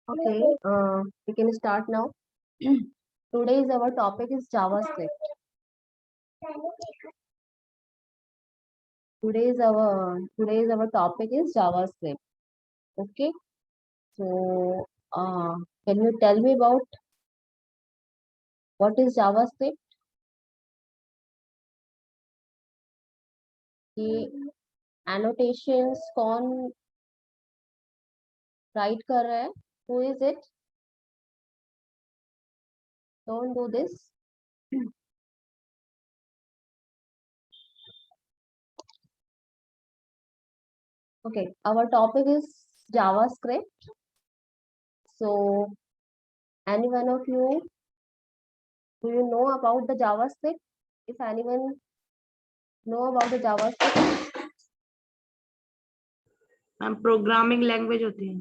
Okay, we can start now. Today's our topic is JavaScript. Today's our topic is JavaScript. Okay, so can you tell me about what is JavaScript? कि annotations कौन write कर रहा है? Who is it? Don't do this. Okay, our topic is JavaScript. So, any one of you, do you know about the JavaScript? If anyone know about the JavaScript, ma'am programming language होती है।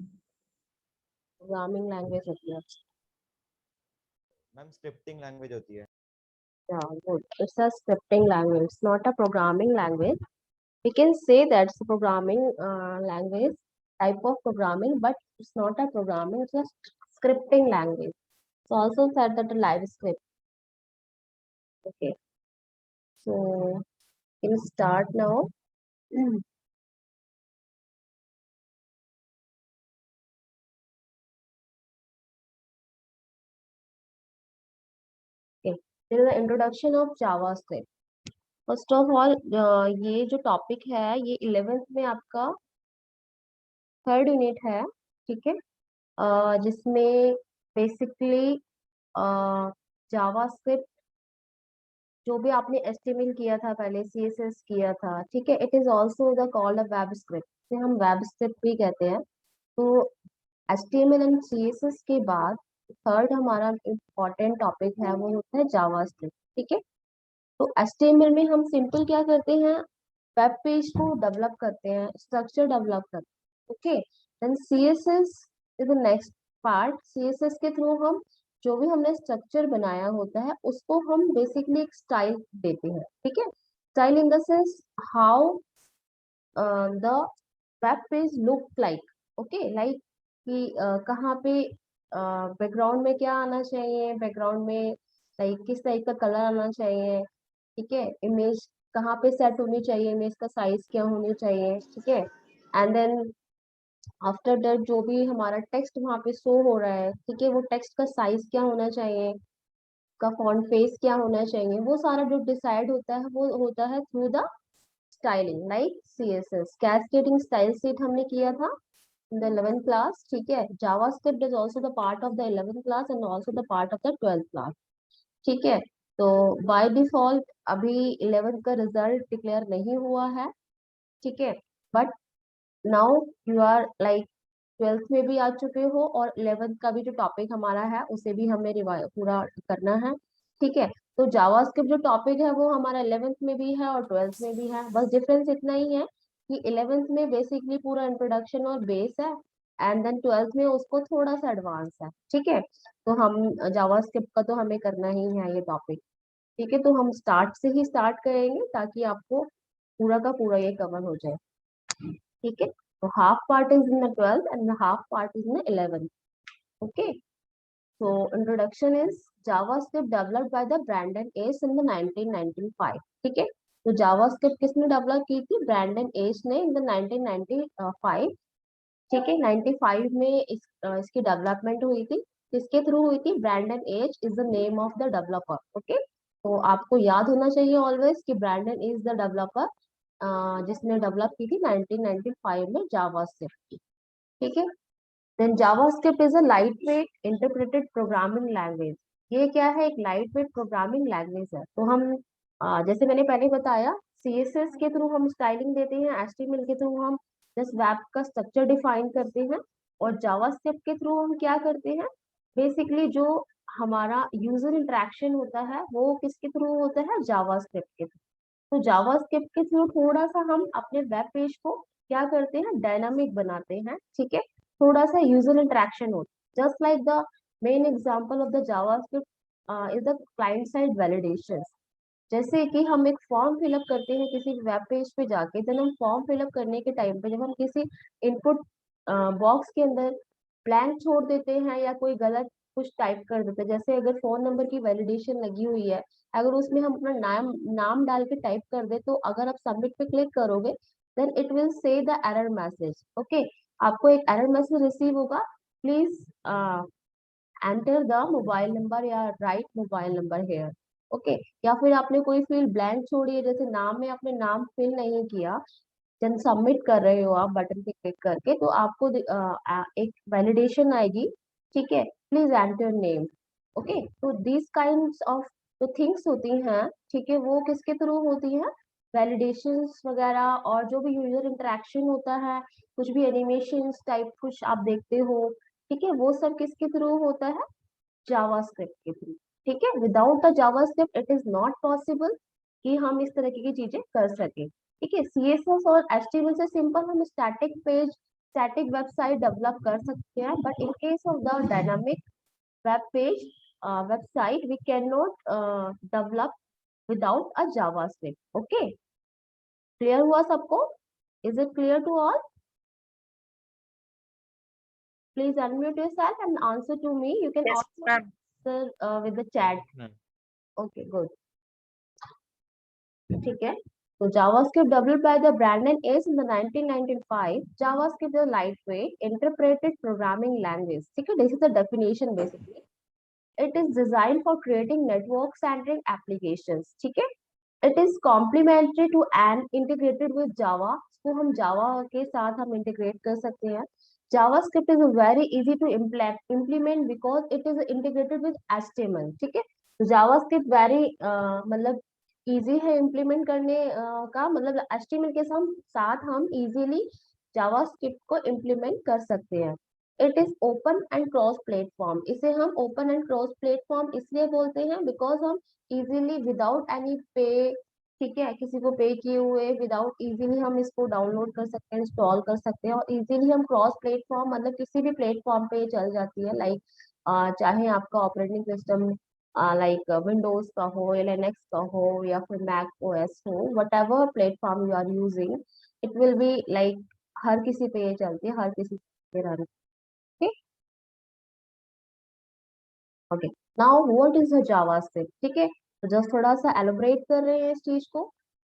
Programming language होती है। Ma'am scripting language होती है। Yeah, good. It's a scripting language. It's not a programming language. We can say that it's a programming language, type of programming, but it's not a programming. It's a scripting language. It's also said that a live script. Okay. So we can start now. Okay. There is the introduction of JavaScript. First of all ये जो topic है ये 11th में आपका third unit है, ठीक है, जिसमें बेसिकली जावास्क्रिप्ट जो भी आपने एचटीएमएल किया था पहले, सीएसएस किया था, ठीक है, it is also the called a web script, जिसे हम वेब स्क्रिप्ट भी कहते हैं। तो एचटीएमएल एंड सीएसएस के बाद थर्ड हमारा इम्पोर्टेंट टॉपिक है वो होता है जावास्क्रिप्ट, ठीक है। तो एचटीएमएल में हम सिंपल क्या करते हैं, वेब पेज को डेवलप करते हैं, स्ट्रक्चर डेवलप करते हैं, okay. Then CSS is the next part. CSS के थ्रू हम जो भी हमने स्ट्रक्चर बनाया होता है उसको हम बेसिकली एक स्टाइल देते हैं, ठीक है। Style in the sense how the web page look like, okay, like कि कहाँ पे बैकग्राउंड में क्या आना चाहिए, बैकग्राउंड में लाइक किस टाइप का कलर आना चाहिए, ठीक है, इमेज कहाँ पे सेट होनी चाहिए, इमेज का साइज क्या होनी चाहिए, ठीक है। एंड देन आफ्टर दैट जो भी हमारा टेक्स्ट वहाँ पे शो हो रहा है, ठीक है, वो टेक्स्ट का साइज क्या होना चाहिए, का फॉन्ट फेस क्या होना चाहिए, वो सारा जो डिसाइड होता है वो होता है through the styling, like CSS cascading style sheet हमने किया था in the 11th class, ठीक है। JavaScript is also the part of the 11th class and also the part of the 12th class, ठीक है। तो बाय डिफॉल्ट अभी 11th का रिजल्ट डिक्लेयर नहीं हुआ है, ठीक है, but now you are like 12th में भी आ चुके हो और 11th का भी जो टॉपिक हमारा है उसे भी हमें पूरा करना है, ठीक है। तो जावास्क्रिप्ट जो टॉपिक है वो हमारा 11th में भी है और 12th में भी है, बस डिफरेंस इतना ही है कि 11th में बेसिकली पूरा इंट्रोडक्शन और बेस है एंड देन 12th में उसको थोड़ा सा एडवांस है, ठीक है। तो हम जावास्क्रिप्ट का तो हमें करना ही है ये टॉपिक, ठीक है। तो हम स्टार्ट से ही स्टार्ट करेंगे ताकि आपको पूरा का पूरा ये कवर हो जाए, ठीक है। तो half part is in the 12th and the half part is in the 11th, okay. So introduction is JavaScript developed by the Brandon Ace in the 1995, ठीक है। तो JavaScript किसने डेवलप की थी, ब्रैंडन एस ने इन द 1995, ठीक है। 95 में इसकी डेवलपमेंट हुई थी, किसके थ्रू हुई थी, Brendan Eich is the name of the developer, okay. तो आपको याद होना चाहिए ऑलवेज कि ब्रैंडन इज द डेवलपर जिसने डेवलप की थी 1995 में जावास्क्रिप्ट, ठीक है। Then JavaScript is a lightweight interpreted programming language. ये क्या है, एक लाइटवेट प्रोग्रामिंग लैंग्वेज है। तो हम जैसे मैंने पहले बताया, सीएसएस के थ्रू हम स्टाइलिंग देते हैं, एचटीएमएल के थ्रू हम जस्ट वेब का स्ट्रक्चर डिफाइन करते हैं, और जावास्क्रिप्ट के थ्रू हम क्या करते हैं, बेसिकली जो हमारा यूजर इंटरेक्शन होता है वो किसके थ्रू होता है, जावास्क्रिप्ट के थ्रू। तो जावास्क्रिप्ट के थ्रू थोड़ा सा हम अपने वेब पेज को क्या करते हैं, डायनामिक बनाते हैं, ठीक है। थोड़ा सा यूजर इंटरेक्शन होता है, just like the main example of the JavaScript is the client side validation. जैसे कि हम एक फॉर्म फिलअप करते हैं किसी वेब पेज पे जाके, देन हम फॉर्म फिलअप करने के टाइम पे जब हम किसी इनपुट बॉक्स के अंदर ब्लैंक छोड़ देते हैं या कोई गलत कुछ टाइप कर देते हैं, जैसे अगर फोन नंबर की वैलिडेशन लगी हुई है, अगर उसमें हम अपना नाम नाम डाल के टाइप कर दे, तो अगर आप सबमिट पे क्लिक करोगे then it will say the error message. Okay, आपको एक एरर मैसेज रिसीव होगा, please enter the mobile number या write mobile number here. Okay, या फिर आपने कोई फील्ड ब्लैंक छोड़ी है, जैसे नाम में आपने नाम फिल नहीं किया, जब सबमिट कर रहे हो आप बटन पे क्लिक करके, तो आपको एक वैलिडेशन आएगी, ठीक है, प्लीज एंटर नेम। ओके, तो दिस काइंड्स ऑफ जो थिंग्स होती हैं, ठीक है, वो किसके थ्रू होती है, वैलिडेशंस वगैरह, और जो भी यूजर इंटरेक्शन होता है, कुछ भी एनिमेशंस टाइप कुछ आप देखते हो, ठीक है, वो सब किसके थ्रू होता है, जावास्क्रिप्ट के थ्रू। ठीक है, without the JavaScript it is not possible कि हम इस तरह की चीजें कर सके। ठीक है, सीएसएस और एचटीएमएल से सिंपल हम static page, static website develop कर सकते हैं, but in case of the dynamic web page website we can not develop without a JavaScript. Okay, clear हुआ सबको? Is it clear to all? Please unmute yourself and answer to me. You can Yes, also ma'am. answer with the chat. ma'am. Okay, good. ठीक है, तो JavaScript developed by the Brandon Ace in the 1995. JavaScript is a lightweight interpreted programming language. ठीक है, this is the definition basically. It is designed for creating network-centric applications. ठीक है, it is complementary to and integrated with Java. इसको हम Java के साथ हम integrate कर सकते हैं. JavaScript is very easy to implement because it is integrated with HTML. ठीक है, तो JavaScript very मतलब easy है implement करने का, मतलब HTML के साथ हम easily JavaScript को implement कर सकते हैं. It is open and cross platform. इसे हम ओपन एंड क्रॉस प्लेटफॉर्म इसलिए बोलते हैं बिकॉज हम इजीली विदाउट एनी पे, ठीक है, किसी को पे किए हुए, विदाउट इजीली हम इसको डाउनलोड कर सकते हैं, इंस्टॉल कर सकते हैं, और इजीली हम क्रॉस प्लेटफॉर्म मतलब किसी भी प्लेटफॉर्म पे चल जाती है, लाइक चाहे आपका ऑपरेटिंग सिस्टम लाइक विंडोज का हो या लिनक्स का हो या फिर मैक ओएस हो, whatever platform you are using, it will be like हर किसी पे ये चलती है, हर किसी पे run. Okay, now what is the JavaScript? ठीक है, तो जस्ट थोड़ा सा एलोबरेट कर रहे हैं इस चीज को.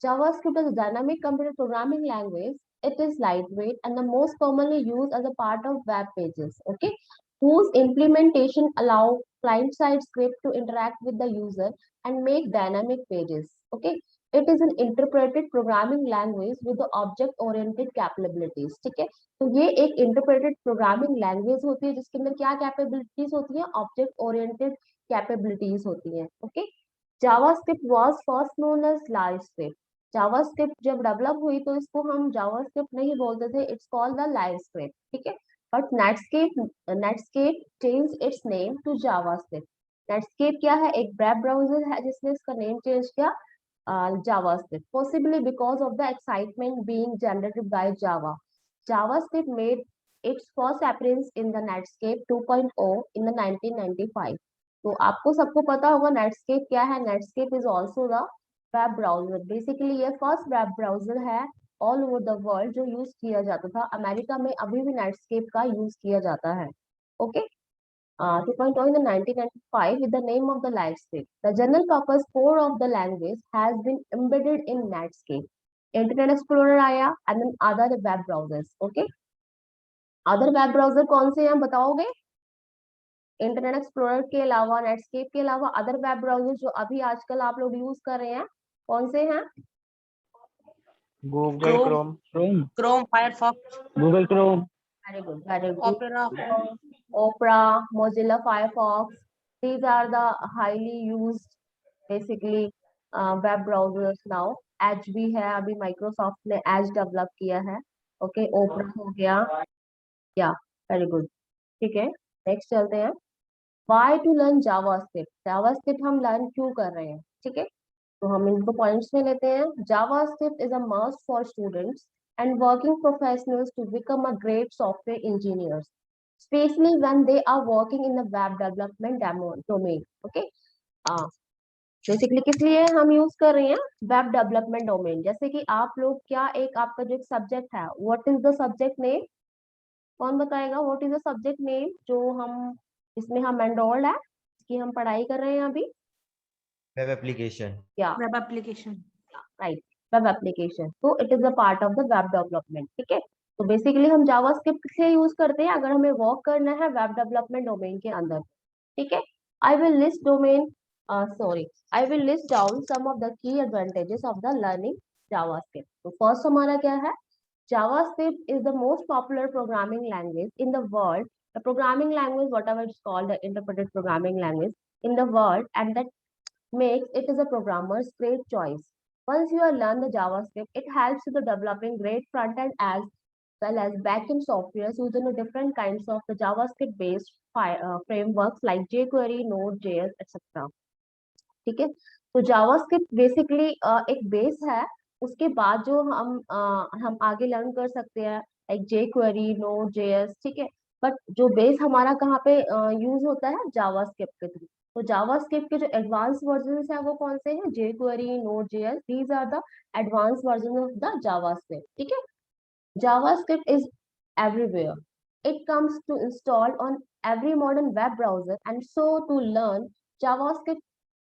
JavaScript is dynamic computer programming language. It is lightweight and the most commonly used as a part of web pages. Okay, whose implementation allow client side script to interact with the user and make dynamic pages. Okay, it is an interpreted programming language with the object oriented capabilities. ठीक है, तो ये एक interpreted programming language होती है जिसके अंदर क्या कैपेबिलिटीज होती है, ऑब्जेक्ट ओरिएंटेड कैपेबिलिटीज होती है. Okay, JavaScript was first known as LiveScript. JavaScript जब डेवलप हुई तो इसको हम जावास्क्रिप्ट नहीं बोलते थे, इट्स कॉल्ड द लाइवस्क्रिप्ट. ठीक है, but Netscape change its name to JavaScript. Netscape क्या है, एक वेब ब्राउजर है जिसने इसका नेम चेंज किया JavaScript, possibly because of the excitement being generated by Java. JavaScript made its first appearance in the Netscape 2.0 in the 1995. तो आपको सबको पता होगा Netscape क्या है. Netscape is also the web browser. Basically ये फर्स्ट वेब ब्राउजर है all over the world जो यूज किया जाता था. अमेरिका में अभी भी Netscape का यूज किया जाता है. Okay, 2.0 in the 1995 with the name of the Netscape. The general purpose core of the language has been embedded in Netscape. Internet Explorer आया and then other web browsers. Okay, other web browser कौन से हैं बताओगे? Internet explorer के अलावा, Netscape के अलावा other web browser जो अभी आजकल आप लोग यूज कर रहे हैं कौन से हैं? Google Chrome, Chrome. Chrome, Firefox, Google Chrome. Very good, very good. Opera. Opera, Mozilla Firefox, these are the highly used basically web browsers now. Edge भी है, अभी Microsoft ने Edge डेवलप किया है. ओके, Opera हो गया. या वेरी गुड. ठीक है, नेक्स्ट चलते हैं. Why to learn JavaScript? JavaScript हम लर्न क्यों कर रहे हैं? ठीक है, तो हम इनको पॉइंट्स में लेते हैं. JavaScript is a must for students and working professionals to become a great software engineers, especially when they are working in the web development domain. Okay, basically किस लिए हम यूज कर रहे हैं? Web development domain. जैसे कि आप लोग क्या, एक आपका जो सब्जेक्ट है, what is the subject name? कौन बताएगा what is the subject name जो हम इसमें हम एनरोल्ड है, कि हम पढ़ाई कर रहे हैं अभी? Web application. क्या? Web application. Right, web application. तो it is a part of the web development, ठीक है। तो बेसिकली हम जावास्क्रिप्ट से यूज करते हैं अगर हमें वर्क करना है वेब डेवलपमेंट डोमेन के अंदर, ठीक है। I will list domain sorry I will list down some of the key advantages of the learning JavaScript. तो फर्स्ट हमारा क्या है? JavaScript is the most popular programming language in the world. The programming language, whatever it's called, the interpreted programming language in the world, and that makes it is a programmer's great choice. Once you have learned the JavaScript, it helps you to developing great front end as well as backend software using the different kinds of the JavaScript based frameworks like jQuery, Node.js, etc. ठीक है। तो JavaScript basically एक base है, उसके बाद जो हम आगे लर्न कर सकते हैं लाइक जे क्वेरी, नोड जेएस, ठीक है। बट जो बेस हमारा कहाँ पे यूज होता है? जावास्क्रिप्ट के थ्रू। तो जावास्क्रिप्ट के जो एडवांस वर्जन है वो कौन से हैं? JQuery, node JS, these are the advance version of the JavaScript, ठीक है। JavaScript is everywhere. It comes to install on every modern web browser, and so to learn JavaScript,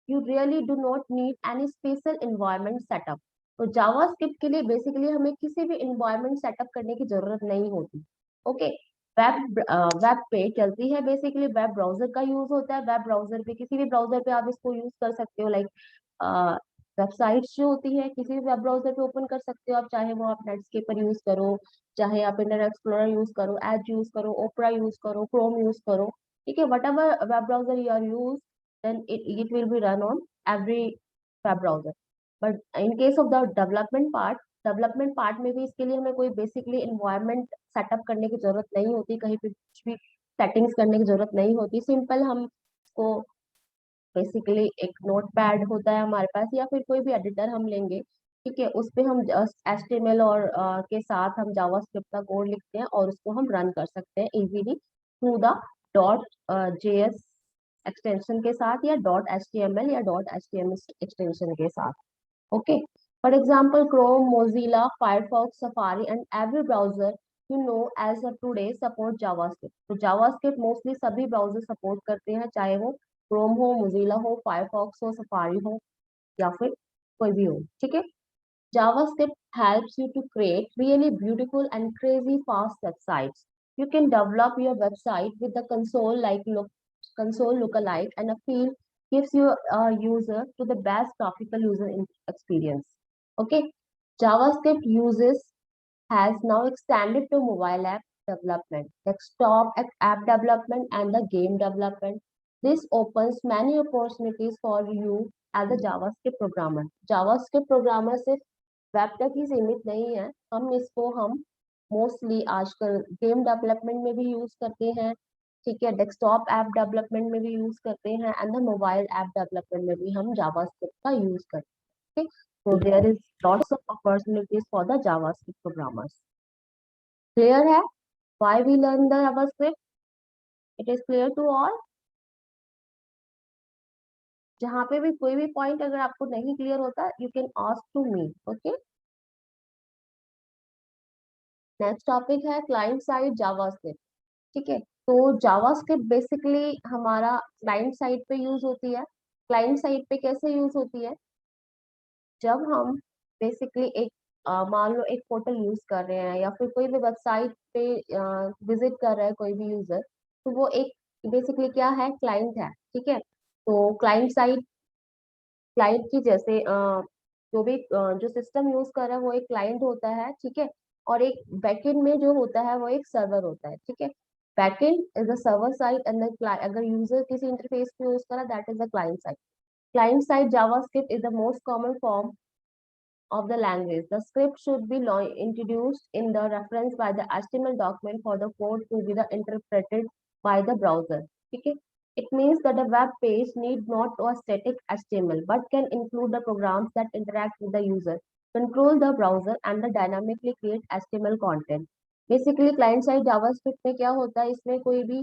you really do not need any special environment setup. तो JavaScript के लिए basically हमें किसी भी environment setup करने की जरूरत नहीं होती। ओके, वेब पे चलती है, बेसिकली वेब ब्राउजर का यूज होता है। वेब ब्राउजर पे किसी भी ब्राउजर पे आप इसको यूज कर सकते हो, लाइक वेबसाइट्स जो होती है किसी भी वेब ब्राउजर पे ओपन कर सकते हो आप, चाहे वो आप नेटस्केपर यूज करो, चाहे आप इंटरनेट एक्सप्लोरर यूज करो, एज यूज करो, ओपरा यूज करो, क्रोम यूज करो, ठीक है। Whatever web browser you are use, then it will be run on every web browser. But in case of the development part में भी इसके लिए हमें कोई बेसिकली इन्वायरमेंट सेटअप करने की जरूरत नहीं होती, कहीं पे कुछ भी सेटिंग्स करने की जरूरत नहीं होती। सिंपल हम को बेसिकली एक नोटपैड होता है हमारे पास, या फिर कोई भी एडिटर हम लेंगे, ठीक है, उस पे हम HTML और के साथ हम जावास्क्रिप्ट का कोड लिखते हैं और उसको हम रन कर सकते हैं easily through the dot JS extension के साथ, या डॉट HTML या डॉट HTML एक्सटेंशन के साथ। Okay, for example Chrome, Mozilla, Firefox, Safari and every browser you know as a today support JavaScript. तो जावास्क्रिप्ट मोस्टली सभी ब्राउजर सपोर्ट करते हैं, चाहे वो क्रोम हो, मोजिला हो, फायरफॉक्स हो, सफारी हो, या फिर कोई भी हो, ठीक है। JavaScript helps you to create really beautiful and crazy fast websites. You can develop your website with the console lookalike, and a feel gives you a user to the best graphical user experience. Okay, JavaScript uses has now extended to mobile app development, desktop app development, and the game development. This opens many opportunities for you as a JavaScript programmer. JavaScript programmer सिर्फ web तक ही सीमित नहीं है, हम mostly आजकल game development में भी use करते हैं, ठीक है, डेस्कटॉप ऐप डेवलपमेंट में भी यूज करते हैं, and the mobile app development में भी हम जावास्क्रिप्ट का यूज करते हैं। So there is lots of opportunities for the JavaScript programmers. Clear है? Why we learn the JavaScript? It is clear to all? जहाँ पे भी कोई भी पॉइंट अगर आपको नहीं क्लियर होता, you can ask to me. Okay? Next topic है क्लाइंट साइड जावास्क्रिप्ट, ठीक है। तो जावास्क्रिप्ट बेसिकली हमारा क्लाइंट साइड पे यूज होती है। क्लाइंट साइड पे कैसे यूज होती है? जब हम बेसिकली एक मान लो एक पोर्टल यूज कर रहे हैं, या फिर कोई भी वेबसाइट पे विजिट कर रहा है कोई भी यूजर, तो वो एक बेसिकली क्या है? क्लाइंट है, ठीक है। तो क्लाइंट साइड क्लाइंट की जैसे जो भी जो सिस्टम यूज कर रहा है वो एक क्लाइंट होता है, ठीक है। और एक बैकएंड में जो होता है वो एक सर्वर होता है, ठीक है। Backend is the server side, and अगर यूजर किसी इंटरफेस को यूज कर रहा है, that is the client side. Client side JavaScript is the most common form of the language. The script should be introduced in the reference by the HTML document for the code to be interpreted by the browser. Okay? It means that the web page need not a static HTML, but can include the programs that interact with the user, control the browser, and the dynamically create HTML content. Basically, client side JavaScript में क्या होता है? इसमें कोई भी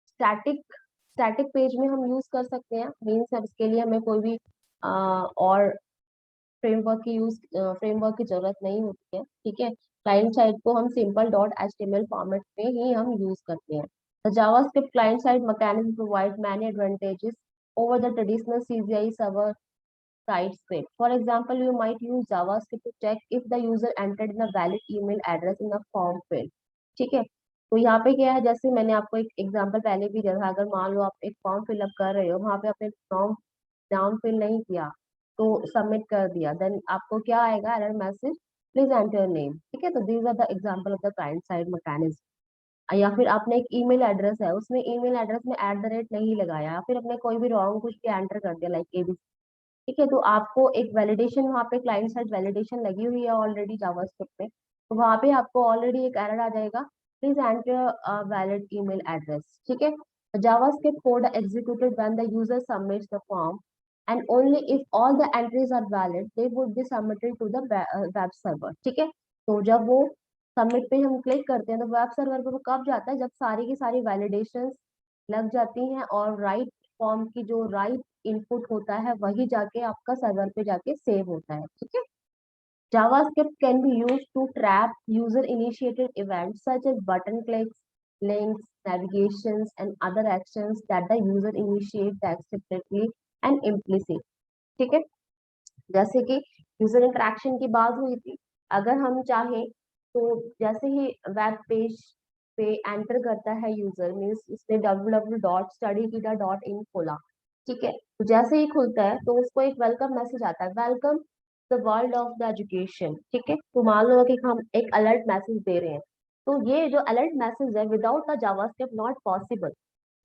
static page में हम use कर सकते हैं, मीन्स अब इसके लिए हमें कोई भी और फ्रेमवर्क की जरूरत नहीं होती है, ठीक है। क्लाइंट साइड को हम सिंपल डॉट HTML फॉर्मेट में ही हम यूज करते हैं। The JavaScript client side mechanism provide many advantages over the traditional CGI server side script. For example, you might use JavaScript to check if the user entered in a valid email address in the form field. ठीक है, तो यहाँ पे क्या है, जैसे मैंने आपको एक एग्जांपल पहले भी दिया था, अगर मान लो आप एक फॉर्म फिलअप कर रहे हो, वहां पे आपने फॉर्म नाम फिल नहीं किया तो सबमिट कर दिया, देन आपको क्या आएगा, error message, please enter name. ठीक है, तो these are the example of the client side mechanism. या फिर आपने एक ईमेल एड्रेस है, उसमें ईमेल एड्रेस में @ नहीं लगाया, या फिर आपने कोई भी रॉन्ग कुछ भी एंटर कर दिया लाइक ABC। ठीक है, तो आपको एक वैलिडेशन, वहाँ पे क्लाइंट साइड वैलिडेशन लगी हुई है ऑलरेडी जावास्क्रिप्ट पे, तो वहाँ पे आपको ऑलरेडी एक एरर आ जाएगा, please enter valid email address. ठीक है, JavaScript code executed when the user submits the form and only if all the entries are valid they would be submitted to the web server. ठीक है, तो जब वो submit पे हम click करते हैं तो वेब सर्वर पे वो कब जाता है, जब सारी की सारी वैलिडेशंस लग जाती हैं और राइट फॉर्म की जो राइट इनपुट होता है वही जाके आपका सर्वर पे जाके सेव होता है। ठीक है, JavaScript can be used to trap user-initiated events such as button clicks, links, navigations, and other actions that the user initiates explicitly and implicitly. ठीक है, जैसे कि यूजर इंटरेक्शन की बात हुई थी, अगर हम चाहें तो जैसे ही वेब पेज पे एंटर करता है यूजर, मीन्स उसने www.studykita.in खोला, ठीक है, तो जैसे ही खुलता है तो उसको एक वेलकम मैसेज आता है, welcome the world of the education. ठीक है, तो मान लो कि हम एक अलर्ट मैसेज दे रहे हैं, तो ये जो अलर्ट मैसेज है without the JavaScript not possible.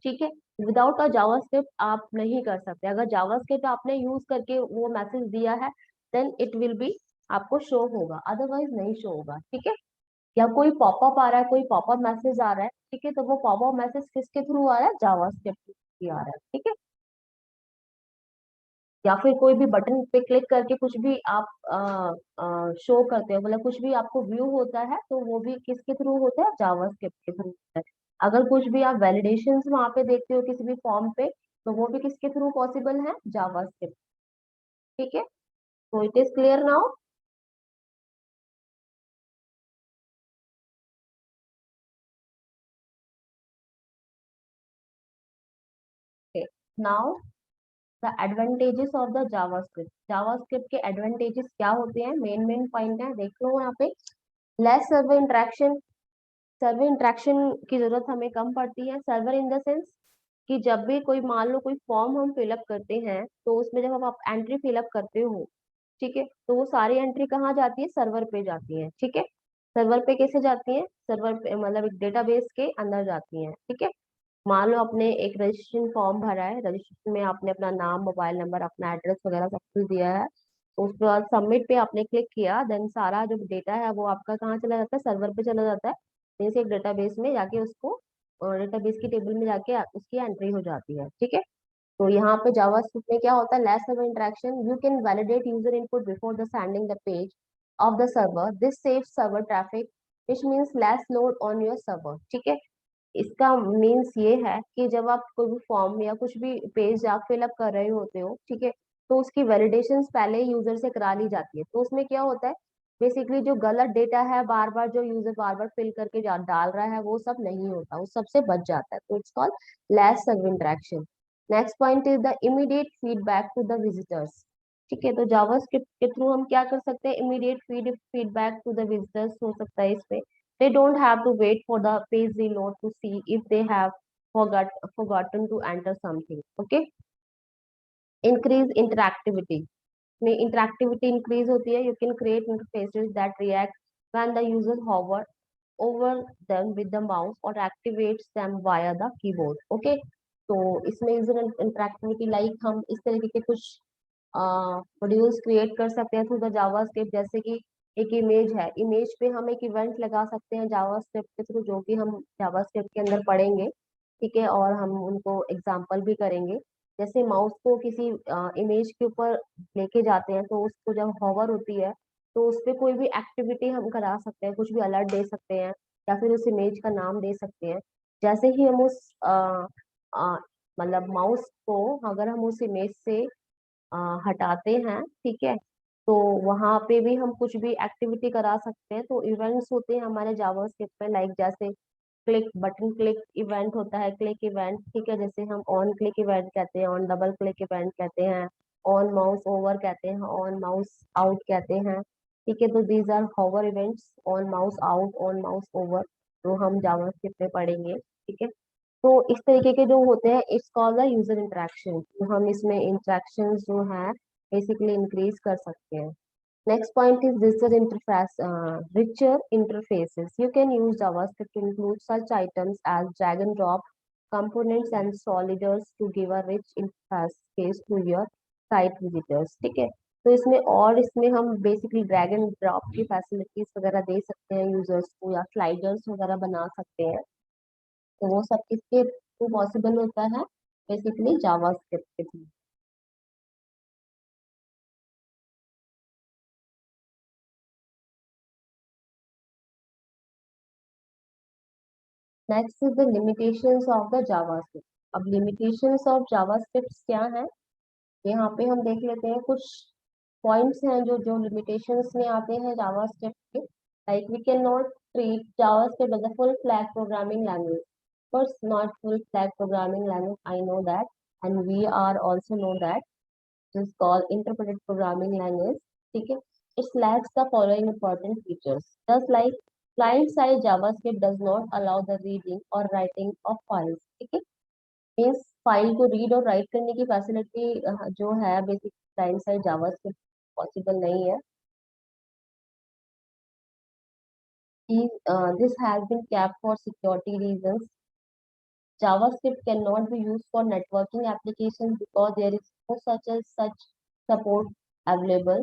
ठीक है, विदाउट अ जावास्क्रिप्ट आप नहीं कर सकते, अगर जावास्क्रिप्ट आपने यूज करके वो मैसेज दिया है देन इट विल बी आपको शो होगा, अदरवाइज नहीं शो होगा। ठीक है, या कोई पॉपअप आ रहा है, कोई पॉपअप मैसेज आ रहा है, ठीक है, तो वो पॉपअप मैसेज किसके थ्रू आ रहा है, जावास्क्रिप्ट के आ रहा है। ठीक है, या फिर कोई भी बटन पे क्लिक करके कुछ भी आप शो करते हो, मतलब कुछ भी आपको व्यू होता है तो वो भी किसके थ्रू होता है, जावास्क्रिप्ट के थ्रू होता है। अगर कुछ भी आप वैलिडेशंस वहां पे देखते हो किसी भी फॉर्म पे, तो वो भी किसके थ्रू पॉसिबल है, जावास्क्रिप्ट। ठीक है, तो it is clear now. Now the advantages of the JavaScript, JavaScript के एडवांटेजेस क्या होते हैं, मेन पॉइंट है, देख लो यहाँ पे। Less server interaction, server interaction की जरूरत हमें कम पड़ती है। सर्वर इन द सेंस कि जब भी कोई मान लो कोई फॉर्म हम फिलअप करते हैं तो उसमें जब हम आप एंट्री फिलअप करते हो, ठीक है, तो वो सारी एंट्री कहाँ जाती है, सर्वर पे जाती है। ठीक है, सर्वर पे कैसे जाती है, सर्वर पे मतलब एक डेटाबेस के अंदर जाती है। ठीक है, मान लो आपने एक रजिस्ट्रेशन फॉर्म भरा है, रजिस्ट्रेशन में आपने अपना नाम, मोबाइल नंबर, अपना एड्रेस वगैरह सब कुछ दिया है, तो उसके बाद सबमिट पे आपने क्लिक किया, देन सारा जो डेटा है वो आपका कहाँ चला जाता है, सर्वर पे चला जाता है। जैसे एक डेटाबेस में जाके उसको, डेटाबेस की टेबल में जाके उसकी एंट्री हो जाती है। ठीक है, तो यहाँ पे जावास्क्रिप्ट में क्या होता है, less server interaction, you can validate user input before the sending the page of the server, this saves server traffic which means less load on your server. ठीक है, इसका मीन्स ये है कि जब आप कोई भी फॉर्म या कुछ भी पेज आप फिलअप कर रहे होते हो, ठीक है, तो उसकी वैलिडेशंस पहले यूजर से करा ली जाती है, तो उसमें क्या होता है, बेसिकली जो गलत डेटा है बार बार जो यूजर बार बार फिल करके डाल रहा है वो सब नहीं होता, वो सबसे बच जाता है, तो it's called less server interaction. Next point is the immediate feedback to the visitors. ठीक है, तो जावास्क्रिप्ट के थ्रू हम क्या कर सकते हैं, immediate feedback to the visitors हो सकता है इसमें। They don't have to wait for the page reload to see if they have forgotten to enter something. Okay, increase interactivity, में interactivity increase होती है, you can create interfaces that react when the user hover over them with the mouse or activates them via the keyboard. Okay, तो इसमें user interactivity like हम इस तरीके के कुछ मॉड्यूल्स क्रिएट कर सकते हैं थ्रू द जावास्क्रिप्ट, जैसे कि एक इमेज है, इमेज पे हम एक इवेंट लगा सकते हैं जावास्क्रिप्ट के थ्रू, जो कि हम जावास्क्रिप्ट के अंदर पढ़ेंगे। ठीक है, और हम उनको एग्जांपल भी करेंगे। जैसे माउस को किसी इमेज के ऊपर लेके जाते हैं तो उसको जब हॉवर होती है तो उस पे कोई भी एक्टिविटी हम करा सकते हैं, कुछ भी अलर्ट दे सकते हैं, या फिर उस इमेज का नाम दे सकते हैं। जैसे ही हम उस मतलब माउस को अगर हम उस इमेज से हटाते हैं, ठीक है, तो वहां पे भी हम कुछ भी एक्टिविटी करा सकते हैं। तो इवेंट्स होते हैं हमारे जावास्क्रिप्ट में, लाइक जैसे क्लिक बटन क्लिक इवेंट होता है, क्लिक इवेंट, ठीक है, जैसे हम ऑन क्लिक इवेंट कहते हैं, ऑन डबल क्लिक इवेंट कहते हैं, ऑन माउस ओवर कहते हैं, ऑन माउस आउट कहते हैं, ठीक है। तो these are hover events, on mouse out, on mouse over, तो हम जावास्क्रिप्ट में पढ़ेंगे, ठीक है। तो इस तरीके के जो होते हैं, it's called the user interaction. तो हम इसमें इंटरेक्शन जो है बेसिकली इंक्रीज कर सकते हैं। Next point is richer interfaces. You can use JavaScript to include such items as drag and drop components and soliders to give a rich interface to your site visitors. ठीक है, तो इसमें और इसमें हम बेसिकली ड्रैग एंड ड्रॉप की facilities वगैरह दे सकते हैं यूजर्स को, या स्लाइडर्स वगैरह बना सकते हैं। तो वो सब किसके थ्रू पॉसिबल होता है? बेसिकली जावास्क्रिप्ट के through. Next is the limitations of the JavaScript. अब लिमिटेशंस ऑफ जावास्क्रिप्ट क्या है, यहाँ पे हम देख लेते हैं। कुछ पॉइंट्स हैं जो जो लिमिटेशंस में आते हैं जावास्क्रिप्ट के, like we can not treat JavaScript as a full flag programming language. But not full flag programming language, I know that, and we are also know that is called interpreted programming language. ठीक है, it lacks the following important features. Just like client-side JavaScript does not allow the reading or writing of files. ठीक है, means file को read और right करने की facility जो है basic client side JavaScript possible नहीं है। This has been kept for security reasons. JavaScript cannot be used for networking applications because there is no such support available.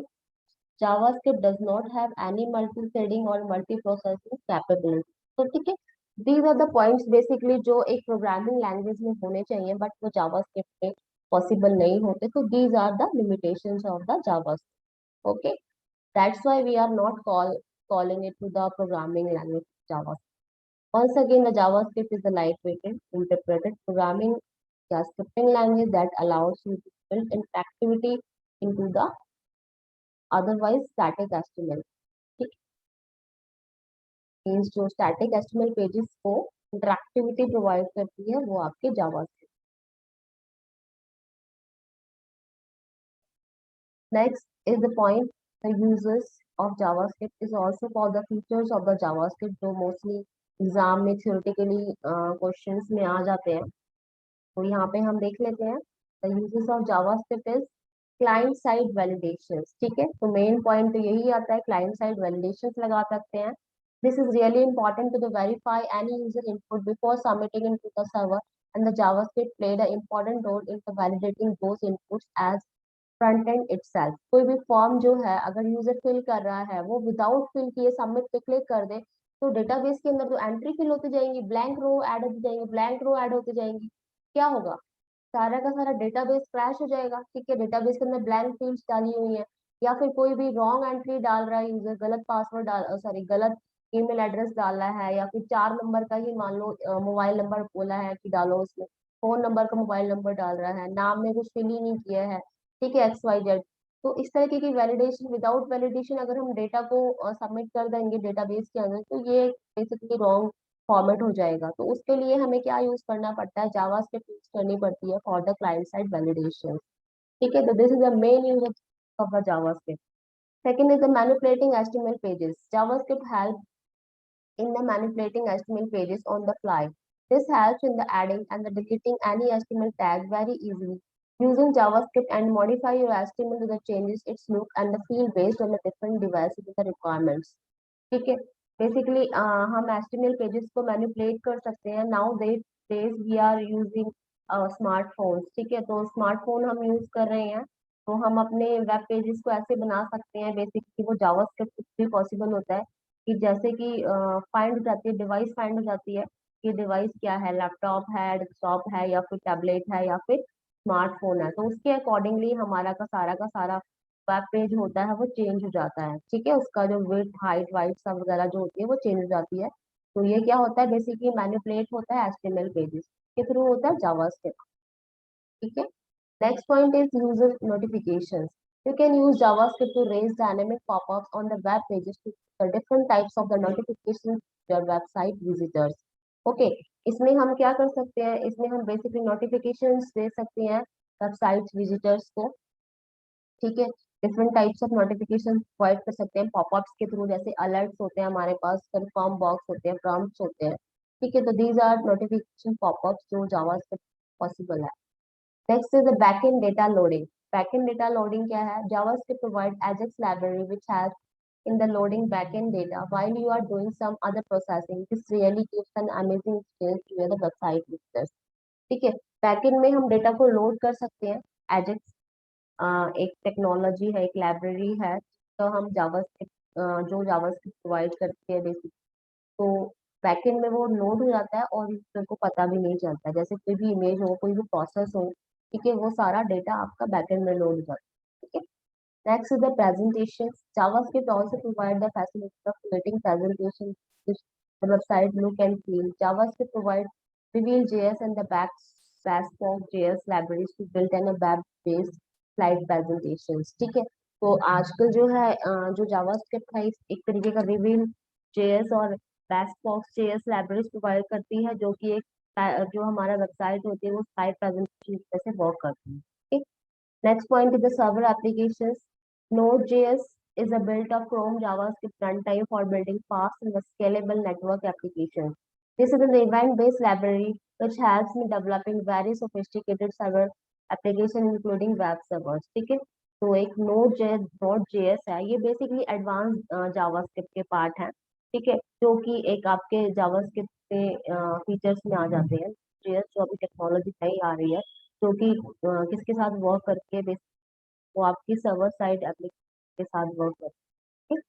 JavaScript does not have any multi-threading or multi-processing capability. तो ठीक है, these are the points basically जो एक programming language में होने चाहिए, but वो JavaScript में पॉसिबल नहीं होते। तो these are the limitations of the JavaScript. Okay, that's why we are not calling it to the programming language JavaScript. Once again, the JavaScript is a lightweighted, interpreted programming scripting language that allows you to build interactivity into the otherwise static HTML. ठीक, means जो static HTML pages को interactivity provide करती है वो आपके JavaScript. Next is the point, the users of JavaScript is also for the features of the JavaScript, जो mostly exam में theoretically questions में आ जाते हैं। तो यहाँ पे हम देख लेते हैं, the users of JavaScript is client side validation. ठीक है, तो मेन पॉइंट तो यही आता है, क्लाइंट साइड वैलिडेशन लगा सकते हैं। This is really important to verify any user input before submitting into the server, and the JavaScript played a important role in validating those inputs as front end itself. कोई भी form जो है अगर user fill कर रहा है, वो without fill किए सबमिट पे क्लिक कर दे, तो डेटाबेस के अंदर जो एंट्री फिल होती जाएंगी, ब्लैंक रो ऐड होती जाएंगी, ब्लैंक रो ऐड होती जाएंगी, क्या होगा? सारा का सारा डेटाबेस क्रैश हो जाएगा। ठीक है, डेटाबेस के अंदर ब्लैंक फील्ड्स डाली हुई है, या फिर कोई भी रॉन्ग एंट्री डाल रहा है यूजर, गलत पासवर्ड डाल, सॉरी गलत ईमेल एड्रेस डाल रहा है, या फिर 4 नंबर का ही मान लो मोबाइल नंबर बोला है कि डालो, उसमें फोन नंबर का मोबाइल नंबर डाल रहा है, नाम में कुछ फिल ही नहीं किया है, ठीक है, XYZ। तो इस तरीके की वैलिडेशन, विदाउट वैलिडेशन अगर हम डेटा को सबमिट कर देंगे डेटाबेस के अंदर, तो ये बेसिकली रॉन्ग फॉर्मेट हो जाएगा। तो उसके लिए हमें क्या यूज करना पड़ता है? जावास्क्रिप्ट यूज करनी पड़ती है for the client side validation. ठीक है, तो this is the main use of the JavaScript. Second is the manipulating HTML pages. JavaScript help in the manipulating HTML pages on the fly. This helps in the adding and the deleting any HTML tag very easily. Using JavaScript and modify your HTML to the changes its look and the feel based on the different devices with the requirements. ठीक है, basically हम HTML pages को manipulate कर सकते हैं। Nowadays we are using smartphones. ठीक है, तो स्मार्टफोन हम यूज कर रहे हैं, तो हम अपने वेब पेजेस को ऐसे बना सकते हैं, बेसिकली वो जावास्क्रिप्ट भी पॉसिबल होता है कि जैसे कि फाइंड हो जाती है, डिवाइस फाइंड हो जाती है कि डिवाइस क्या है, लैपटॉप है, डेस्कटॉप है, या फिर टैबलेट है, या फिर स्मार्टफोन है। तो उसके अकॉर्डिंगली हमारा का सारा वेब पेज होता है वो चेंज हो जाता है। ठीक है, उसका जो विड्थ हाइट वाइट सब वगैरह जो होती है वो चेंज हो जाती है। तो ये क्या होता है? बेसिकली मैनिपुलेट होता है HTML पेजेस के थ्रू, होता है जावास्क्रिप्ट। ठीक है, next point is user notifications. You can use JavaScript to raise dynamic pop-ups on the web pages to the different types of the notifications to your website visitors. Okay, इसमें हम क्या कर सकते हैं, इसमें हम बेसिकली नोटिफिकेशंस दे सकते हैं वेबसाइट विजिटर्स को, ठीक है। Different types of notification provide कर सकते हैं पॉपअप्स के थ्रू, जैसे अलर्ट्स होते हैं हमारे पास, कंफर्म बॉक्स होते हैं, प्रॉम्प्ट्स होते हैं, ठीक है। तो दीज आर नोटिफिकेशन पॉपअप्स जो जावास्क्रिप्ट पॉसिबल है। Next is the backend data loading. Backend data loading क्या है? JavaScript provide Ajax library which has in the loading backend data while you are doing some other processing. This really gives an amazing experience to your website visitors. ठीक है, backend में हम data को load कर सकते हैं। Ajax एक technology है, एक लाइब्रेरी है, तो हम जावास्क्रिप्ट जो जावास्क्रिप्ट प्रोवाइड करती है बेसिक, तो बैकएंड में वो लोड हो जाता है और यूजर को पता भी नहीं चलता। जैसे कोई भी इमेज हो, कोई भी प्रोसेस हो, ठीक है, वो सारा डेटा आपका बैकएंड में लोड हो जाता है, ठीक है। Next is the presentation. JavaScript also provide the facility of creating presentations which the website look and feel. JavaScript provides Reveal.js and the Backpack.js libraries to build a web-based slide presentations. ठीक है, तो आजकल जो है जो JavaScript है एक तरीके का Reveal.js और Backpack.js लाइब्रेरीज प्रोवाइड करती है, जो कि एक जो हमारा वेबसाइट होती है वो स्लाइड प्रेजेंटेशन जैसे वर्क करती है, ठीक। Next point is the server applications. Node.js is a built-up Chrome JavaScript runtime for building fast and scalable network applications. This is an event-based library which helps in developing very sophisticated server applications including web servers. ठीक है, तो एक Node.js है, ये basically advance JavaScript के part है, ठीक है, जो कि एक आपके जावास्क्रिप्ट के फीचर्स में आ जाते हैं। JS जो अभी टेक्नोलॉजी नई आ रही है, जो कि किसके साथ वर्क करके वो आपकी सर्वर साइड एप्लीकेशन के साथ वर्क करती है।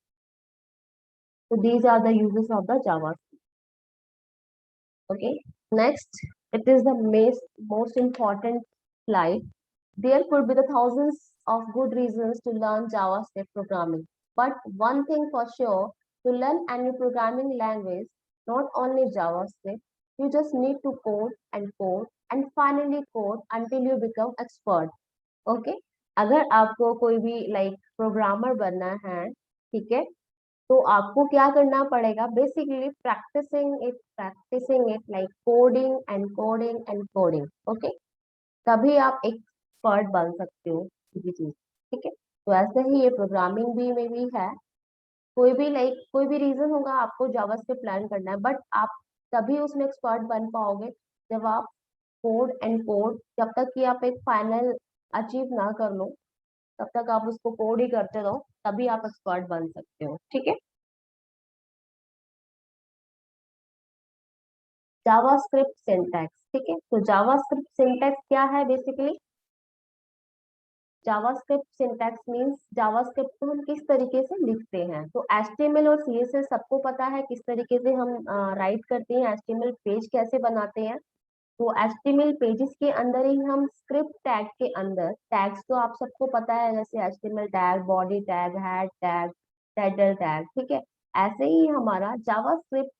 तो these are the uses of the JavaScript. Okay, next, it is the most important slide. There could be the thousands of good reasons to learn JavaScript programming, but one thing for sure, to learn any programming language, not only JavaScript, you just need to code and finally code until you become expert. Okay, अगर आपको कोई भी like programmer बनना है, ठीक है, तो आपको क्या करना पड़ेगा? Basically practising it like coding and coding, okay, तभी आप एक एक्सपर्ट बन सकते हो किसी चीज, ठीक है। तो ऐसे ही ये प्रोग्रामिंग भी में भी है, कोई भी रीजन होगा आपको जावास्क्रिप्ट लर्न करना है, बट आप तभी उसमें एक्सपर्ट बन पाओगे जब आप कोड, जब तक कि आप एक फाइनल अचीव ना कर लो, तब तक आप उसको कोड ही करते रहो, तभी आप एक्सपर्ट बन सकते हो, ठीक है। जावास्क्रिप्ट सिंटैक्स, ठीक है, तो जावास्क्रिप्ट सिंटैक्स क्या है? Basically JavaScript syntax means JavaScript को हम किस तरीके से लिखते हैं। तो एचटीएमएल और सीएसएस सबको पता है किस तरीके से हम राइट करते हैं, एचटीएमएल पेज कैसे बनाते हैं। तो एचटीएमएल पेजेस के अंदर ही हम स्क्रिप्ट टैग के अंदर, टैग्स तो आप सबको पता है, जैसे HTML tag, body tag, head tag, title tag, ठीक है। ऐसे ही हमारा जावास्क्रिप्ट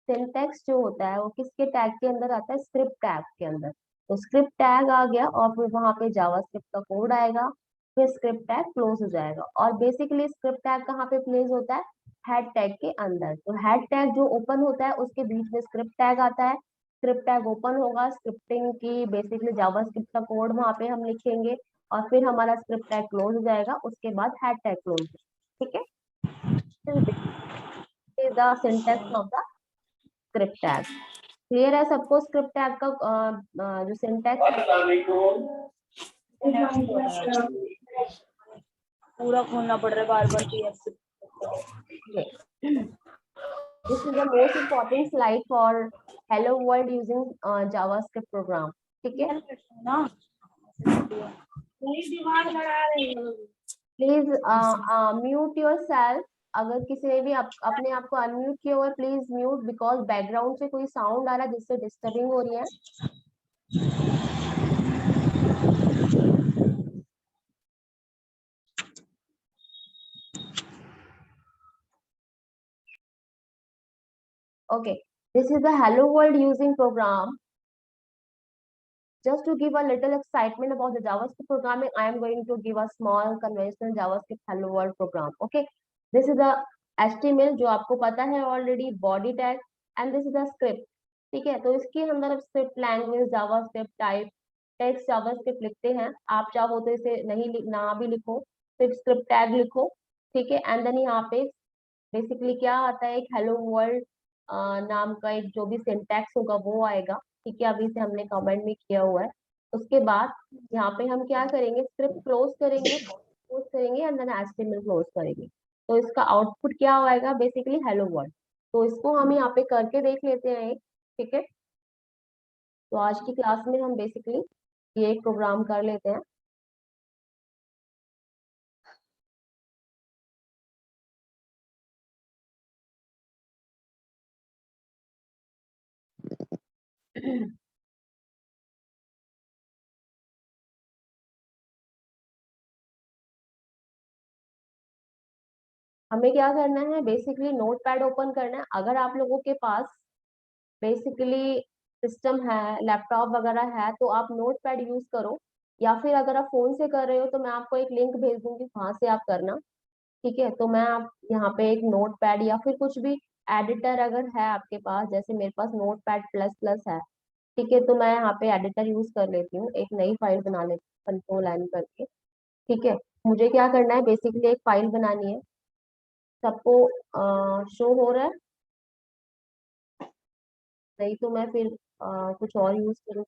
सिंटैक्स जो होता है वो किसके टैग के अंदर आता है? स्क्रिप्ट टैग के अंदर। तो स्क्रिप्ट टैग आ गया और फिर वहां पे जावास्क्रिप्ट का कोड आएगा, फिर स्क्रिप्ट टैग क्लोज हो जाएगा। और बेसिकली स्क्रिप्ट टैग कहाँ पे प्लेस होता है? हेड टैग के अंदर। तो हेड टैग जो ओपन होता है उसके बीच में स्क्रिप्ट टैग आता है, स्क्रिप्ट टैग ओपन होगा, स्क्रिप्टिंग की बेसिकली जावास्क्रिप्ट का कोड वहां पे हम लिखेंगे और फिर हमारा स्क्रिप्ट टैग क्लोज हो जाएगा, उसके बाद हेड टैग क्लोज, ठीक है। The syntax of the script tag clear है सबको? स्क्रिप्ट टैग का जो सिंटैक्स पूरा खोलना पड़ रहा है बार बार PF. This is the most important slide for Hello World using JavaScript program. ठीक है, प्लीज म्यूट योरसेल्फ। अगर किसी ने भी अपने आप को अनम्यूट किया हुआ है, प्लीज म्यूट, बिकॉज बैकग्राउंड से कोई साउंड आ रहा है जिससे डिस्टर्बिंग हो रही है। Okay, this is the Hello World using program. just to give a little excitement about the JavaScript programming, I am going to give a small conventional JavaScript hello world program. Okay, this is the HTML जो आपको पता है already, body tag, and this is the script. ठीक है, तो इसके अंदर script language JavaScript type text JavaScript लिखते हैं. आप चाहो तो इसे नहीं ना भी लिखो, सिर्फ स्क्रिप्ट टैग लिखो. ठीक है, एंड देन यहाँ पे बेसिकली क्या आता है, एक हेलो वर्ल्ड नाम का एक जो भी सिंटैक्स होगा वो आएगा. ठीक है, अभी से हमने कमेंट में किया हुआ है. उसके बाद यहाँ पे हम क्या करेंगे, स्क्रिप्ट क्लोज करेंगे एंड देन एचटीएमएल क्लोज करेंगे. तो इसका आउटपुट क्या आएगा, बेसिकली हेलो वर्ल्ड. तो इसको हम यहाँ पे करके देख लेते हैं एक. ठीक है, तो आज की क्लास में हम बेसिकली ये एक प्रोग्राम कर लेते हैं. हमें क्या करना है, बेसिकली नोटपैड ओपन करना है. अगर आप लोगों के पास बेसिकली सिस्टम है, लैपटॉप वगैरह है, तो आप नोटपैड यूज करो. या फिर अगर आप फोन से कर रहे हो तो मैं आपको एक लिंक भेज दूंगी, वहां से आप करना. ठीक है, तो मैं आप यहाँ पे एक नोटपैड या फिर कुछ भी एडिटर अगर है आपके पास, जैसे मेरे पास नोटपैड प्लस प्लस है. ठीक है, तो मैं यहाँ पे एडिटर यूज कर लेती हूँ, एक नई फाइल बना लेती हूँ कंट्रोल एन करके. ठीक है, मुझे क्या करना है, बेसिकली एक फाइल बनानी है. सबको शो हो रहा है? नहीं तो मैं फिर कुछ और यूज करूँ.